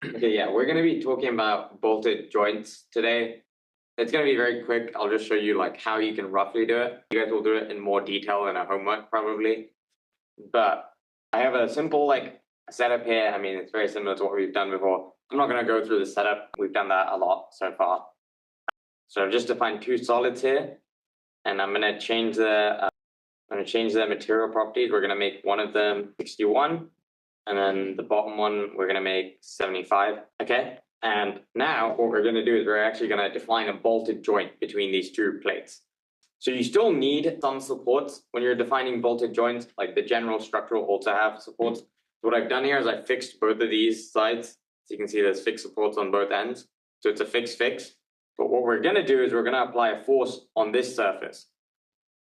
Okay, yeah, we're going to be talking about bolted joints today. It's going to be very quick. I'll just show you like how you can roughly do it. You guys will do it in more detail in a homework probably. But I have a simple like setup here. I mean, it's very similar to what we've done before. I'm not going to go through the setup. We've done that a lot so far. So I've just defined two solids here, and I'm going to change the material properties. We're going to make one of them 61. And then the bottom one, we're going to make 75. Okay. And now what we're going to do is we're actually going to define a bolted joint between these two plates. So you still need some supports when you're defining bolted joints, like the general structure will also have supports. So what I've done here is I fixed both of these sides. So you can see there's fixed supports on both ends. So it's a fix. But what we're going to do is we're going to apply a force on this surface.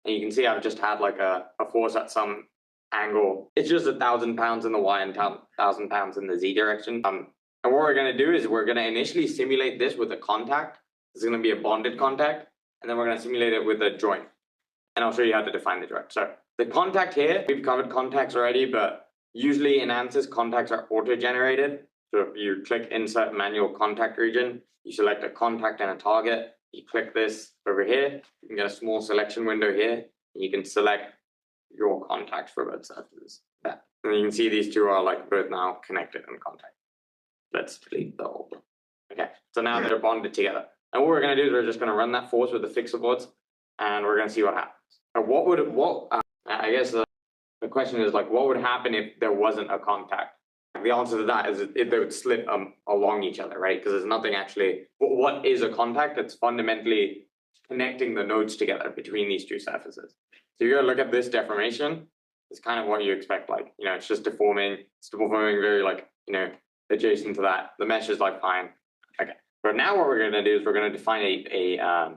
And you can see I've just had like a force at some angle. It's just 1,000 pounds in the Y and 1,000 pounds in the Z direction. And what we're going to do is we're going to initially simulate this with a contact. This is going to be a bonded contact. And then we're going to simulate it with a joint. And I'll show you how to define the joint. So the contact here, we've covered contacts already, but usually in ANSYS, contacts are auto-generated. So if you click Insert Manual Contact Region, you select a contact and a target. You click this over here. You can get a small selection window here. And you can select your contacts for both surfaces. And you can see these two are like both now connected in contact. Let's delete the whole thing. Okay, so now they're bonded together. And what we're going to do is we're just going to run that force with the fixed supports, and we're going to see what happens. And I guess the question is like, what would happen if there wasn't a contact? The answer to that is if they would slip along each other, right? Because there's nothing actually. What is a contact? It's fundamentally connecting the nodes together between these two surfaces. So you're going to look at this deformation. It's kind of what you expect, like, it's just deforming. It's deforming very like, adjacent to that. The mesh is like fine. Okay. But now what we're going to do is we're going to define a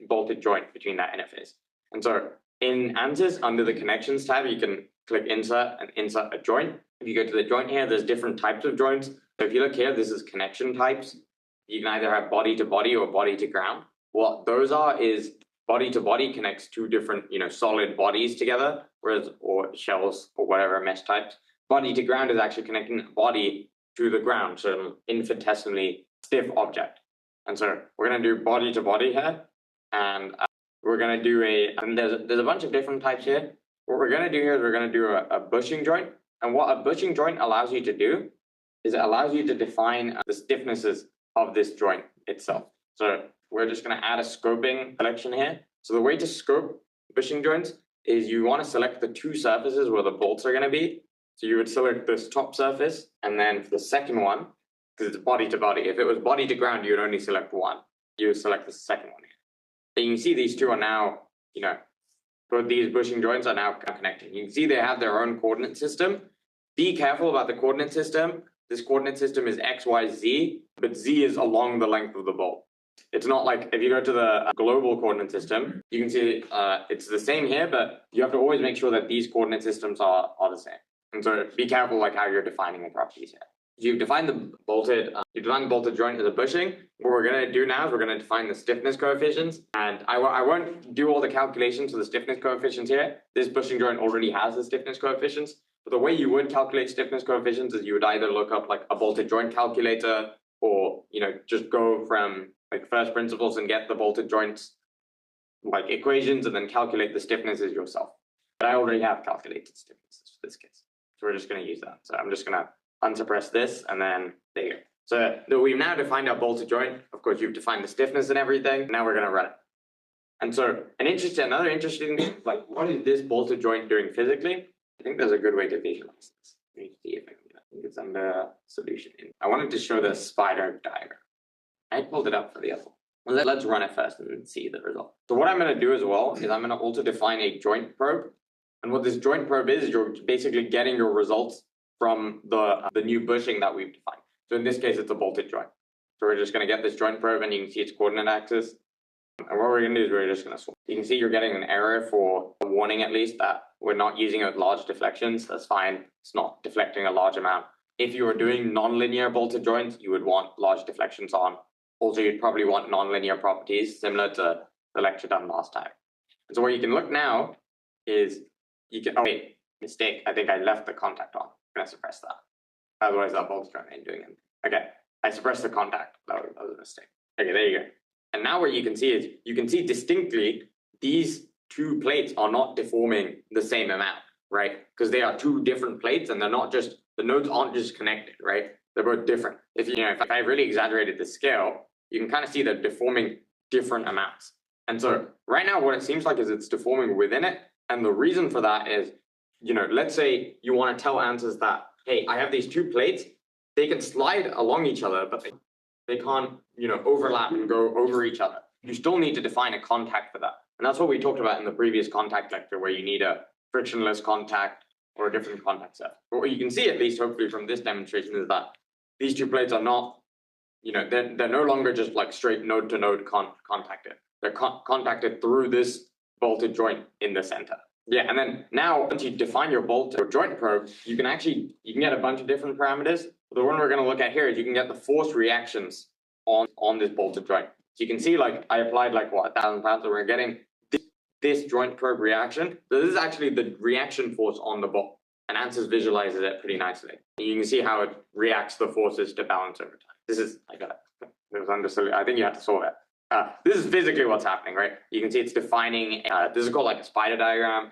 bolted joint between that interface. And so in ANSYS, under the connections tab, you can click insert and insert a joint. If you go to the joint here, there's different types of joints. So if you look here, this is connection types. You can either have body to body or body to ground. What those are is body to body connects two different, solid bodies together, or shells or whatever mesh types. Body to ground is actually connecting the body to the ground, so an infinitesimally stiff object. And so we're going to do body to body here, and we're going to do there's a bunch of different types here. What we're going to do here is we're going to do a bushing joint. And what a bushing joint allows you to do is it allows you to define the stiffnesses of this joint itself. So we're just going to add a scoping selection here. So the way to scope bushing joints is you want to select the two surfaces where the bolts are going to be. So you would select this top surface, and then for the second one, because it's body to body, if it was body to ground, you would only select one. You would select the second one here. And you can see these two are now, both these bushing joints are now connected. You can see they have their own coordinate system. Be careful about the coordinate system. This coordinate system is X, Y, Z, but Z is along the length of the bolt. It's not like if you go to the global coordinate system, you can see it's the same here, but you have to always make sure that these coordinate systems are the same. And so be careful like how you're defining the properties here. You've defined the bolted joint as a bushing. What we're going to do now is we're going to define the stiffness coefficients. And I won't do all the calculations for the stiffness coefficients here. This bushing joint already has the stiffness coefficients. But the way you would calculate stiffness coefficients is you would either look up like a bolted joint calculator, or just go from like first principles and get the bolted joints like equations and then calculate the stiffnesses yourself. But I already have calculated stiffnesses for this case. So we're just going to use that. So I'm just going to unsuppress this, and then there you go. So we've now defined our bolted joint. Of course, you've defined the stiffness and everything. Now we're going to run it. And so another interesting thing, like what is this bolted joint doing physically? I think there's a good way to visualize this. Let me see if I can do that. I think it's under solution. I wanted to show the spider diagram. I pulled it up for the other one. Let's run it first and see the result. So what I'm going to do as well is I'm going to also define a joint probe. And what this joint probe is you're basically getting your results from the new bushing that we've defined. So in this case, it's a bolted joint. So we're just going to get this joint probe, and you can see its coordinate axis. And what we're going to do is we're just going to swap. You can see you're getting an error for a warning, at least, that we're not using large deflections. That's fine. It's not deflecting a large amount. If you were doing nonlinear bolted joints, you would want large deflections on. Also, you'd probably want nonlinear properties, similar to the lecture done last time. And so what you can look now is you can, oh wait, mistake. I think I left the contact on. I'm going to suppress that. Otherwise, that bolt's joint ain't doing anything. Okay, I suppressed the contact. That was a mistake. Okay, there you go. And now what you can see is, you can see distinctly these two plates are not deforming the same amount, right? Because they are two different plates and they're not just, the nodes aren't just connected, right? They're both different. If I really exaggerated the scale, you can kind of see they're deforming different amounts. And so right now what it seems like is it's deforming within it. And the reason for that is, let's say you want to tell ANSYS that, hey, I have these two plates, they can slide along each other, but they can't, overlap and go over each other. You still need to define a contact for that. And that's what we talked about in the previous contact lecture, where you need a frictionless contact or a different contact set. But what you can see, at least hopefully from this demonstration, is that these two plates are not, they're no longer just like straight node to node contacted. They're contacted through this bolted joint in the center. Yeah, and then now once you define your bolt or joint probe, you can get a bunch of different parameters. The one we're going to look at here is you can get the force reactions on this bolted joint. So you can see, like, I applied like what, 1,000 pounds, so we're getting this joint probe reaction. So this is actually the reaction force on the bolt, and ANSYS visualizes it pretty nicely. You can see how it reacts the forces to balance over time. This is, I got it. It was understood. I think you have to solve it. This is physically what's happening, right? You can see it's defining, this is called like a spider diagram,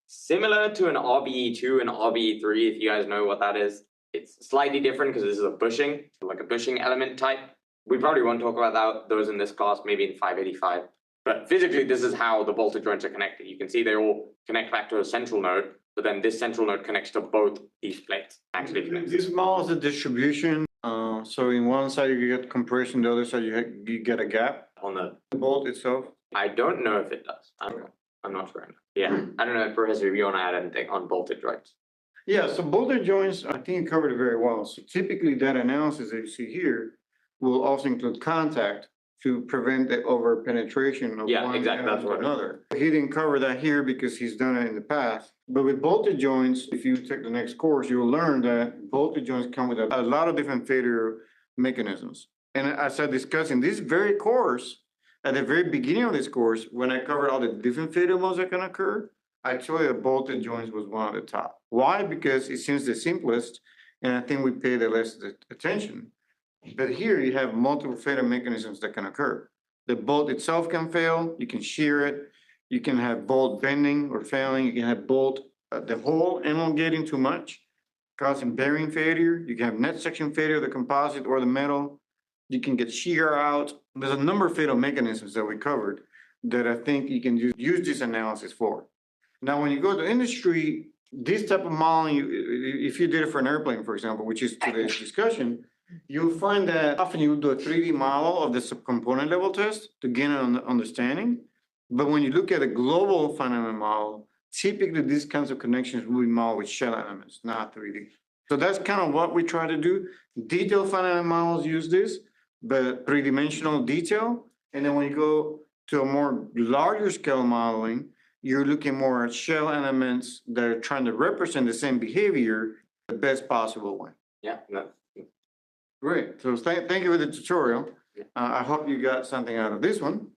similar to an RBE2 and RBE3, if you guys know what that is. It's slightly different because this is a bushing, like a bushing element type. We probably won't talk about those in this class, maybe in 585. But physically, this is how the bolted joints are connected. You can see they all connect back to a central node, but then this central node connects to both these plates. This model is a distribution. So in one side you get compression, the other side you get a gap on the bolt itself. I don't know if it does. I'm not sure. Yeah, I don't know if Professor, if you want to add anything on bolted joints. Yeah, so bolted joints, I think you covered it very well. So typically that analysis that you see here will also include contact to prevent the over penetration of one element to another. He didn't cover that here because he's done it in the past. But with bolted joints, if you take the next course, you'll learn that bolted joints come with a lot of different failure mechanisms. And as I discussed in this very course, at the very beginning of this course, when I covered all the different failure modes that can occur, I told you that bolted joints was one of the top. Why? Because it seems the simplest, and I think we pay the least attention. But here you have multiple failure mechanisms that can occur. The bolt itself can fail, you can shear it, you can have bolt bending or failing, you can have bolt, the hole elongating too much, causing bearing failure, you can have net section failure of the composite or the metal, you can get shear out. There's a number of failure mechanisms that we covered that I think you can use this analysis for. Now, when you go to industry, this type of modeling, if you did it for an airplane, for example, which is today's discussion, you'll find that often you do a 3D model of the subcomponent level test to gain an understanding. But when you look at a global finite model, typically these kinds of connections will be modeled with shell elements, not 3D. So that's kind of what we try to do. Detailed finite models use this, but three-dimensional detail. And then when you go to a more larger scale modeling, you're looking more at shell elements that are trying to represent the same behavior the best possible way. Yeah, no. Great. So thank you for the tutorial. I hope you got something out of this one.